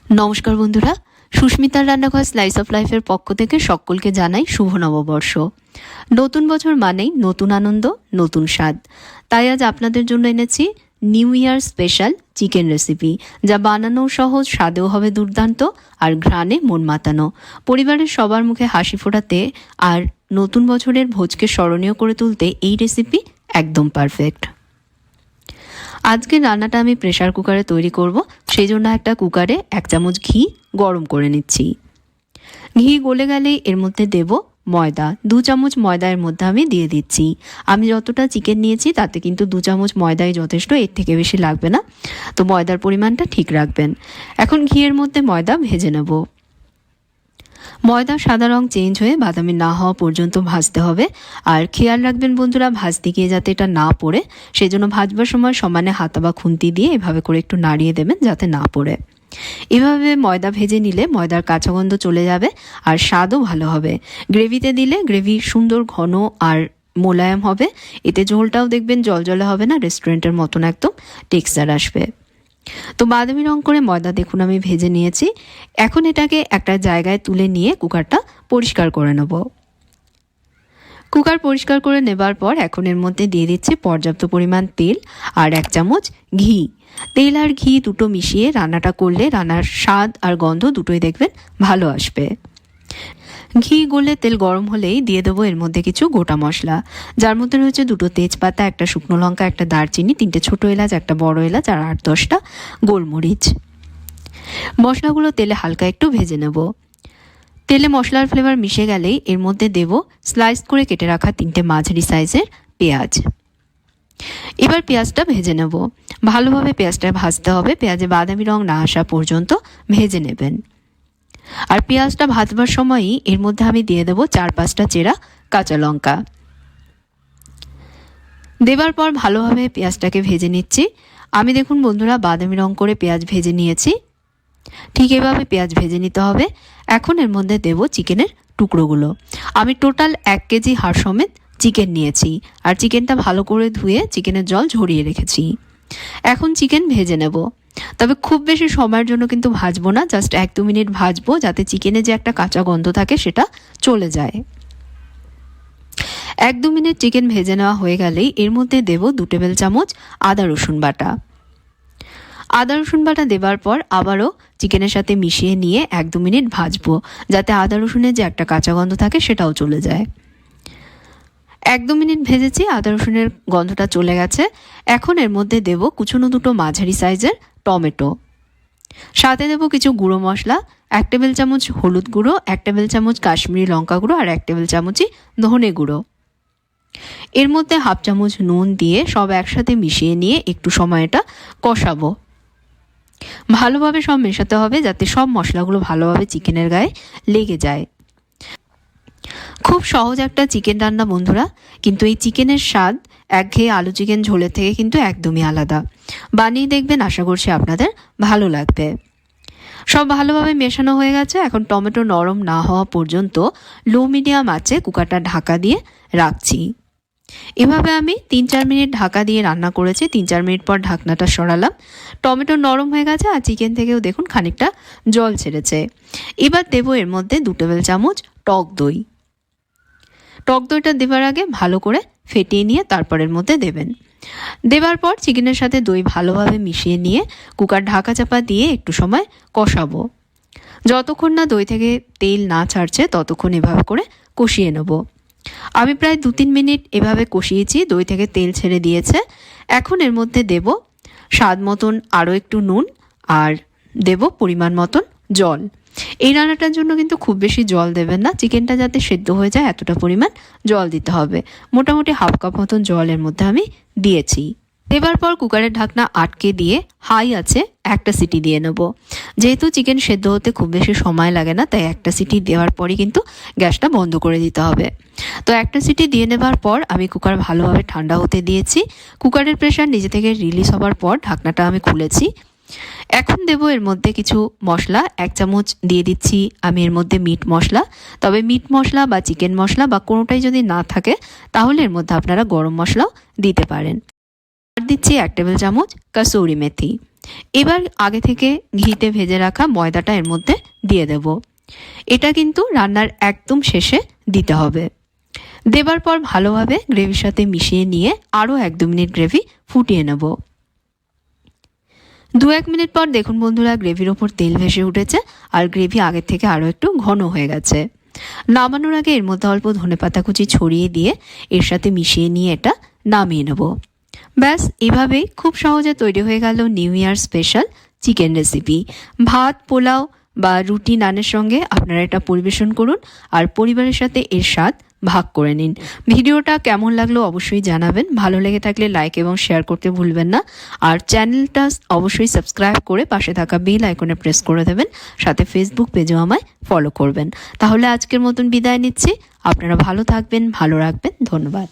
নমস্কার বন্ধুরা, সুস্মিতার রান্নাঘর স্লাইস অফ লাইফের পক্ষ থেকে সকলকে জানাই শুভ নববর্ষ। নতুন বছর মানেই নতুন আনন্দ, নতুন স্বাদ। তাই আজ আপনাদের জন্য এনেছি new year special chicken recipe, যা বানানো সহজ, স্বাদেও হবে দুর্দান্ত আর ঘ্রাণে মন মাতানো। পরিবারের সবার মুখে হাসি ফোটাতে আর নতুন বছরের ভোজকে স্মরণীয় করে তুলতে এই রেসিপি একদম পারফেক্ট। আজকে রান্নাটা আমি প্রেসার কুকারে তৈরি করব, সেই জন্য একটা কুকারে 1 চামচ ঘি গরম করে নিচ্ছি। ঘি গলে গেলেই এর মধ্যে দেব ময়দা। 2 চামচ ময়দা এর মধ্যে আমি দিয়ে দিচ্ছি। আমি যতটা চিকেন নিয়েছি তাতে কিন্তু 2 চামচ ময়দাই যথেষ্ট, এর থেকে বেশি লাগবে না, তো ময়দার পরিমাণটা ঠিক রাখবেন। এখন ঘিয়ের মধ্যে ময়দা ভেজে নেব। ময়দা সাদা রং চেঞ্জ হয়ে বাদামি না হওয়া পর্যন্ত ভাজতে হবে। আর খেয়াল রাখবেন বন্ধুরা, ভাজতে গিয়ে যাতে এটা না পড়ে, সেই জন্য ভাজবার সময় সমানে হাতা বা খুন্তি দিয়ে এভাবে করে একটু নাড়িয়ে দেবেন যাতে না পড়ে। এভাবে ময়দা ভেজে নিলে ময়দার কাঁচা গন্ধ চলে যাবে আর স্বাদও ভালো হবে। গ্রেভিতে দিলে গ্রেভি সুন্দর ঘন আর মোলায়েম হবে। এতে ঝোলটাও দেখবেন জলজলে হবে না, রেস্টুরেন্টের মতন একদম টেক্সচার আসবে। তো বাদামি রং করে ময়দা দেখুন আমি ভেজে নিয়েছি। এখন এটাকে একটা জায়গায় তুলে নিয়ে কুকারটা পরিষ্কার করে নেব। কুকার পরিষ্কার করে নেবার পর এখন এর মধ্যে দিয়ে দিচ্ছি পর্যাপ্ত পরিমাণ তেল আর 1 চামচ ঘি। তেল আর ঘি দুটো মিশিয়ে রান্নাটা করলে রান্নার স্বাদ আর গন্ধ দুটোই দেখবেন ভালো আসবে। ঘি গলে তেল গরম হলেই দিয়ে দেবো এর মধ্যে কিছু গোটা মশলা, যার মধ্যে রয়েছে 2টো তেজপাতা, 1টা শুকনো লঙ্কা, 1টা দারচিনি, 3টে ছোটো এলাচ, 1টা বড় এলাচ আর 8-10টা গোলমরিচ। মশলাগুলো তেলে হালকা একটু ভেজে নেব। তেলে মশলার ফ্লেভার মিশে গেলেই এর মধ্যে দেব স্লাইস করে কেটে রাখা 3টে মাঝারি সাইজের পেঁয়াজ। এবার পেঁয়াজটা ভেজে নেব। ভালোভাবে পেঁয়াজটা ভাজতে হবে, পেঁয়াজে বাদামি রং না আসা পর্যন্ত ভেজে নেবেন। আর পেঁয়াজটা ভাজবার সময়ই এর মধ্যে আমি দিয়ে দেবো 4-5টা চেরা কাঁচা লঙ্কা। দেবার পর ভালোভাবে পেঁয়াজটাকে ভেজে নিচ্ছি। আমি দেখুন বন্ধুরা বাদামি রং করে পেঁয়াজ ভেজে নিয়েছি, ঠিক এভাবে পেঁয়াজ ভেজে নিতে হবে। এখন এর মধ্যে দেব চিকেনের টুকরোগুলো। আমি টোটাল 1 কেজি হাড় সমেত চিকেন নিয়েছি আর চিকেনটা ভালো করে ধুয়ে চিকেনের জল ঝরিয়ে রেখেছি। এখন চিকেন ভেজে নেব, তবে খুব বেশি সময়ের জন্য কিন্তু ভাজবো না, জাস্ট 1-2 মিনিট ভাজবো যাতে চিকেনে যে একটা কাঁচা গন্ধ থাকে সেটা চলে যায়। 1-2 মিনিট চিকেন ভেজে নেওয়া হয়ে গেলেই এর মধ্যে দেব 2 টেবিল চামচ আদা রসুন বাটা। আদা রসুন বাটা দেবার পর আবারও চিকেনের সাথে মিশিয়ে নিয়ে 1-2 মিনিট ভাজবো যাতে আদা রসুনের যে একটা কাঁচা গন্ধ থাকে সেটাও চলে যায়। 1-2 মিনিট ভেজেছি, আদা রসুনের গন্ধটা চলে গেছে। এখন এর মধ্যে দেব কুচনো 2টো মাঝারি সাইজের টমেটো। সাথে দেব কিছু গুঁড়ো মশলা, 1 টেবিল চামচ হলুদ গুঁড়ো, 1 টেবিল চামচ কাশ্মীরি লঙ্কা গুঁড়ো আর 1 টেবিল চামচই ধনে গুঁড়ো। এর মধ্যে 1/2 চামচ নুন দিয়ে সব একসাথে মিশিয়ে নিয়ে একটু সময় এটা কষাবো। ভালোভাবে সব মেশাতে হবে যাতে সব মশলাগুলো ভালোভাবে চিকেনের গায়ে লেগে যায়। খুব সহজ একটা চিকেন রান্না বন্ধুরা, কিন্তু এই চিকেনের স্বাদ একঘেয়ে আলু চিকেন ঝোলের থেকে কিন্তু একদমই আলাদা। বানিয়ে দেখবেন, আশা করছি আপনাদের ভালো লাগবে। সব ভালোভাবে মেশানো হয়ে গেছে। এখন টমেটো নরম না হওয়া পর্যন্ত লো মিডিয়াম আঁচে কুকারটা ঢাকা দিয়ে রাখছি। এভাবে আমি 3-4 মিনিট ঢাকা দিয়ে রান্না করেছি। 3-4 মিনিট পর ঢাকনাটা সরালাম। টমেটো নরম হয়ে গেছে আর চিকেন থেকেও দেখুন খানিকটা জল ছেড়েছে। এবার দেবো এর মধ্যে 2 টেবিল চামচ টক দই। টক দইটা দেবার আগে ভালো করে ফেটিয়ে নিয়ে তারপর এর মধ্যে দেবেন। দেবার পর চিকেনের সাথে দই ভালোভাবে মিশিয়ে নিয়ে কুকার ঢাকা চাপা দিয়ে একটু সময় কষাবো। যতক্ষণ না দই থেকে তেল না ছাড়ছে ততক্ষণ এভাবে করে কষিয়ে নেব। আমি প্রায় 2-3 মিনিট এভাবে কষিয়েছি, দই থেকে তেল ছেড়ে দিয়েছে। এখন এর মধ্যে দেব স্বাদ মতন আরও একটু নুন আর দেব পরিমাণ মতন জল। এই রান্নাটার জন্য কিন্তু খুব বেশি জল দেবেন না, চিকেনটা যাতে সেদ্ধ হয়ে যায় এতটা পরিমাণ জল দিতে হবে। মোটামুটি 1/2 কাপ মতন জল এর মধ্যে আমি দিয়েছি। দেবার পর কুকারের ঢাকনা আটকে দিয়ে হাই আছে 1টা সিটি দিয়ে নেব। যেহেতু চিকেন সেদ্ধ হতে খুব বেশি সময় লাগে না, তাই 1টা সিটি দেওয়ার পরই কিন্তু গ্যাসটা বন্ধ করে দিতে হবে। তো 1টা সিটি দিয়ে নেবার পর আমি কুকার ভালোভাবে ঠান্ডা হতে দিয়েছি। কুকারের প্রেশার নিজে থেকে রিলিজ হবার পর ঢাকনাটা আমি খুলেছি। এখন দেব এর মধ্যে কিছু মশলা। 1 চামচ দিয়ে দিচ্ছি আমি এর মধ্যে মিট মশলা। তবে মিট মশলা বা চিকেন মশলা বা কোনোটাই যদি না থাকে তাহলে এর মধ্যে আপনারা গরম মশলাও দিতে পারেন। আর দিচ্ছি 1 টেবিল চামচ কাসুরি মেথি। এবার আগে থেকে ঘিতে ভেজে রাখা ময়দাটা এর মধ্যে দিয়ে দেব। এটা কিন্তু রান্নার একদম শেষে দিতে হবে। দেবার পর ভালোভাবে গ্রেভির সাথে মিশিয়ে নিয়ে আরও 1-2 মিনিট গ্রেভি ফুটিয়ে নেব। 2-1 মিনিট পর দেখুন বন্ধুরা, গ্রেভির ওপর তেল ভেসে উঠেছে আর গ্রেভি আগের থেকে আরও একটু ঘন হয়ে গেছে। নামানোর আগে এর মধ্যে অল্প ধনেপাতা কুচি ছড়িয়ে দিয়ে এর সাথে মিশিয়ে নিয়ে এটা নামিয়ে নেব। ব্যাস, এভাবেই খুব সহজে তৈরি হয়ে গেল new year special chicken recipe. ভাত, পোলাও বা রুটি, নানের সঙ্গে আপনারা এটা পরিবেশন করুন আর পরিবারের সাথে এর স্বাদ ভাগ করে নিন। ভিডিওটা কেমন লাগলো অবশ্যই জানাবেন। ভালো লেগে থাকলে লাইক এবং শেয়ার করতে ভুলবেন না। আর চ্যানেলটা অবশ্যই সাবস্ক্রাইব করে পাশে থাকা বেল আইকনে প্রেস করে দেবেন। সাথে ফেসবুক পেজেও আমায় ফলো করবেন। তাহলে আজকের মতন বিদায় নিচ্ছি। আপনারা ভালো থাকবেন, ভালো রাখবেন। ধন্যবাদ।